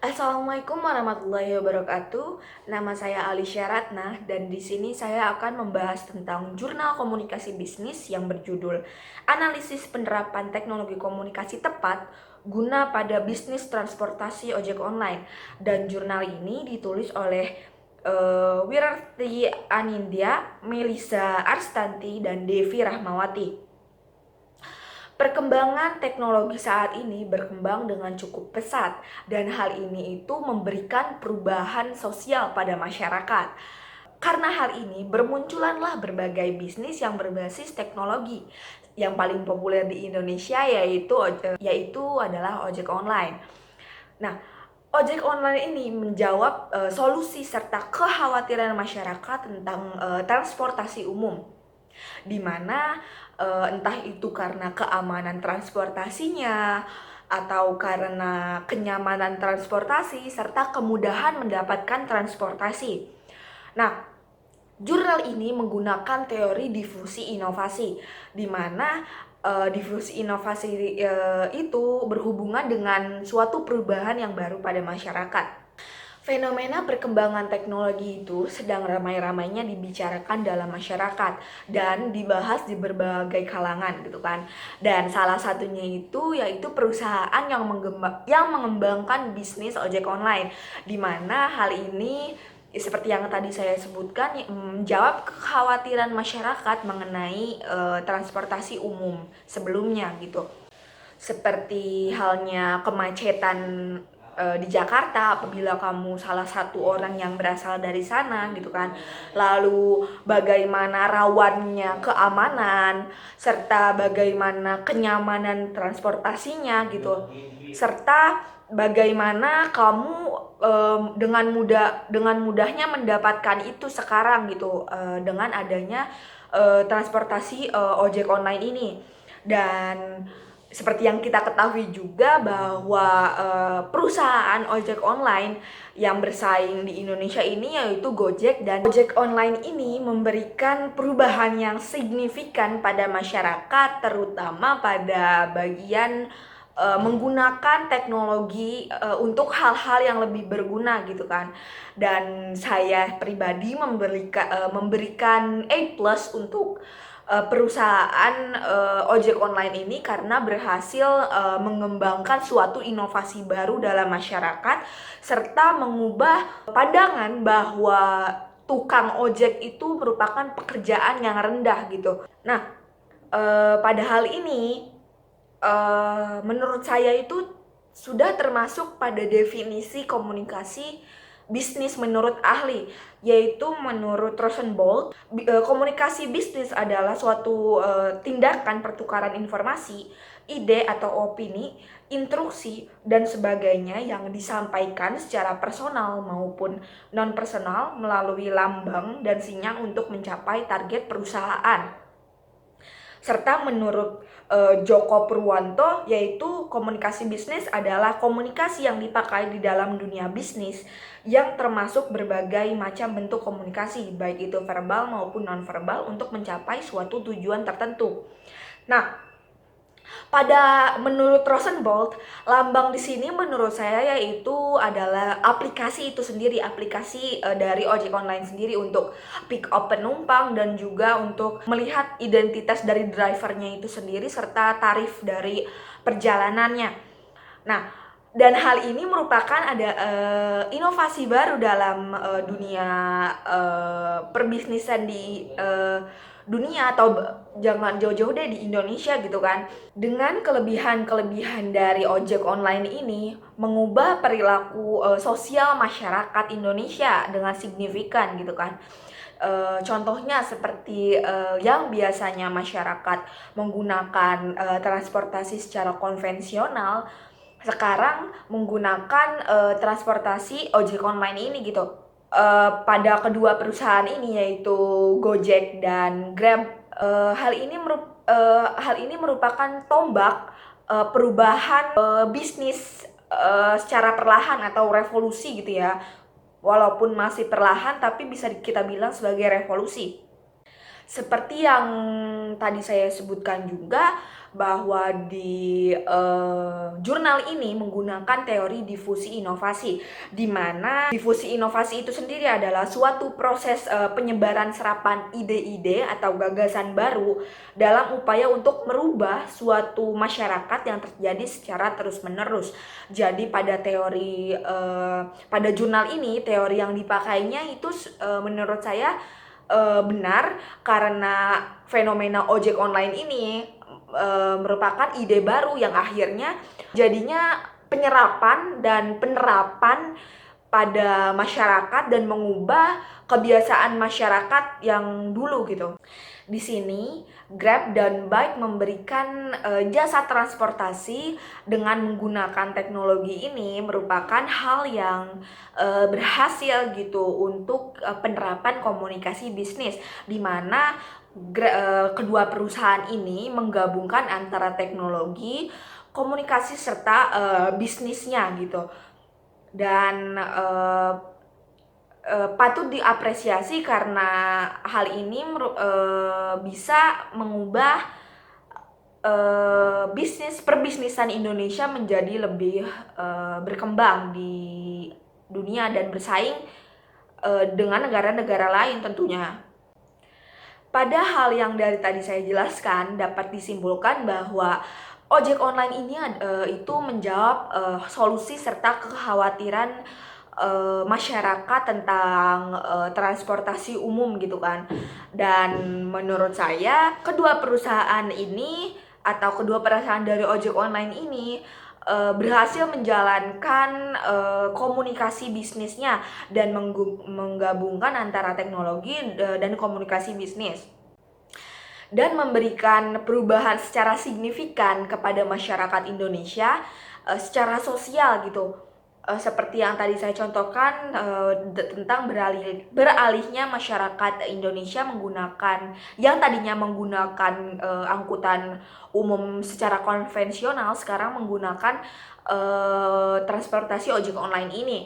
Assalamualaikum warahmatullahi wabarakatuh. Nama saya Alicia Ratna dan di sini saya akan membahas tentang jurnal komunikasi bisnis yang berjudul Analisis Penerapan Teknologi Komunikasi Tepat Guna pada Bisnis Transportasi Ojek Online. Dan jurnal ini ditulis oleh Wirarti Anindya, Melisa Arstanti, dan Devi Rahmawati. Perkembangan teknologi saat ini berkembang dengan cukup pesat dan hal ini itu memberikan perubahan sosial pada masyarakat. Karena hal ini bermunculanlah berbagai bisnis yang berbasis teknologi. Yang paling populer di Indonesia yaitu adalah ojek online. Nah, ojek online ini menjawab solusi serta kekhawatiran masyarakat tentang transportasi umum, di mana entah itu karena keamanan transportasinya atau karena kenyamanan transportasi serta kemudahan mendapatkan transportasi. Nah, jurnal ini menggunakan teori difusi inovasi, di mana difusi inovasi itu berhubungan dengan suatu perubahan yang baru pada masyarakat. Fenomena perkembangan teknologi itu sedang ramai-ramainya dibicarakan dalam masyarakat dan dibahas di berbagai kalangan gitu kan. Dan salah satunya itu yaitu perusahaan yang mengembangkan bisnis ojek online, di mana hal ini seperti yang tadi saya sebutkan menjawab kekhawatiran masyarakat mengenai transportasi umum sebelumnya gitu. Seperti halnya kemacetan di Jakarta apabila kamu salah satu orang yang berasal dari sana gitu kan. Lalu bagaimana rawannya keamanan serta bagaimana kenyamanan transportasinya gitu. Serta bagaimana kamu dengan mudahnya mendapatkan itu sekarang gitu dengan adanya transportasi ojek online ini. Dan seperti yang kita ketahui juga bahwa perusahaan ojek online yang bersaing di Indonesia ini yaitu Gojek, dan ojek online ini memberikan perubahan yang signifikan pada masyarakat, terutama pada bagian menggunakan teknologi untuk hal-hal yang lebih berguna gitu kan. Dan saya pribadi memberikan A+ untuk perusahaan ojek online ini karena berhasil mengembangkan suatu inovasi baru dalam masyarakat serta mengubah pandangan bahwa tukang ojek itu merupakan pekerjaan yang rendah gitu. Nah, pada hal ini menurut saya itu sudah termasuk pada definisi komunikasi bisnis menurut ahli, yaitu menurut Rosenbold, komunikasi bisnis adalah suatu tindakan pertukaran informasi, ide atau opini, instruksi, dan sebagainya yang disampaikan secara personal maupun non-personal melalui lambang dan sinyal untuk mencapai target perusahaan. Serta menurut Joko Purwanto, yaitu komunikasi bisnis adalah komunikasi yang dipakai di dalam dunia bisnis yang termasuk berbagai macam bentuk komunikasi, baik itu verbal maupun non-verbal untuk mencapai suatu tujuan tertentu. Nah, menurut Rosenbold, lambang di sini menurut saya yaitu adalah aplikasi itu sendiri, aplikasi dari ojek online sendiri untuk pick up penumpang dan juga untuk melihat identitas dari drivernya itu sendiri serta tarif dari perjalanannya. Nah, dan hal ini merupakan ada inovasi baru dalam dunia perbisnisan di dunia, atau jangan jauh-jauh deh di Indonesia gitu kan. Dengan kelebihan-kelebihan dari ojek online ini mengubah perilaku sosial masyarakat Indonesia dengan signifikan gitu kan. Contohnya seperti yang biasanya masyarakat menggunakan transportasi secara konvensional, sekarang menggunakan transportasi ojek online ini gitu. Pada kedua perusahaan ini yaitu Gojek dan Grab, hal ini merupakan tombak perubahan bisnis secara perlahan atau revolusi gitu ya. Walaupun masih perlahan tapi bisa kita bilang sebagai revolusi. Seperti yang tadi saya sebutkan juga, bahwa di jurnal ini menggunakan teori difusi inovasi, di mana difusi inovasi itu sendiri adalah suatu proses penyebaran serapan ide-ide atau gagasan baru dalam upaya untuk merubah suatu masyarakat yang terjadi secara terus-menerus. Jadi pada jurnal ini teori yang dipakainya itu menurut saya benar, karena fenomena ojek online ini merupakan ide baru yang akhirnya jadinya penyerapan dan penerapan pada masyarakat dan mengubah kebiasaan masyarakat yang dulu gitu. Di sini Grab dan Bike memberikan jasa transportasi dengan menggunakan teknologi ini merupakan hal yang berhasil gitu untuk penerapan komunikasi bisnis, di mana kedua perusahaan ini menggabungkan antara teknologi, komunikasi serta bisnisnya gitu. Dan patut diapresiasi karena hal ini bisa mengubah perbisnisan Indonesia menjadi lebih berkembang di dunia dan bersaing dengan negara-negara lain tentunya. Pada hal yang dari tadi saya jelaskan, dapat disimpulkan bahwa ojek online ini itu menjawab solusi serta kekhawatiran masyarakat tentang transportasi umum gitu kan. Dan menurut saya kedua perusahaan ini atau kedua perusahaan dari ojek online ini berhasil menjalankan komunikasi bisnisnya dan menggabungkan antara teknologi dan komunikasi bisnis, dan memberikan perubahan secara signifikan kepada masyarakat Indonesia secara sosial gitu. Seperti yang tadi saya contohkan tentang beralihnya masyarakat Indonesia yang tadinya menggunakan angkutan umum secara konvensional, sekarang menggunakan transportasi ojek online ini.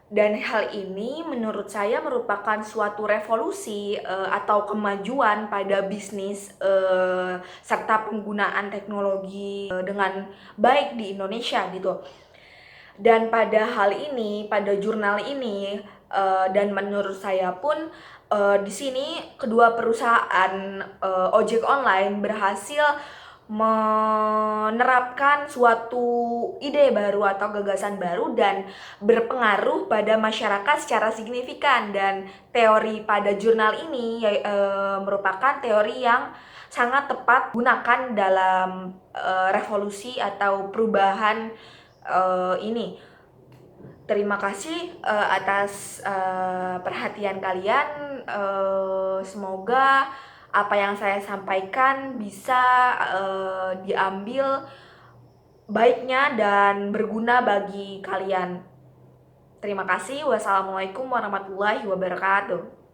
Dan hal ini menurut saya merupakan suatu revolusi atau kemajuan pada bisnis serta penggunaan teknologi dengan baik di Indonesia gitu. Dan pada hal ini, pada jurnal ini, dan menurut saya pun di sini kedua perusahaan ojek online berhasil menerapkan suatu ide baru atau gagasan baru dan berpengaruh pada masyarakat secara signifikan. Dan teori pada jurnal ini merupakan teori yang sangat tepat gunakan dalam revolusi atau perubahan ini. Terima kasih atas perhatian kalian. Semoga apa yang saya sampaikan bisa diambil baiknya dan berguna bagi kalian. Terima kasih. Wassalamualaikum warahmatullahi wabarakatuh.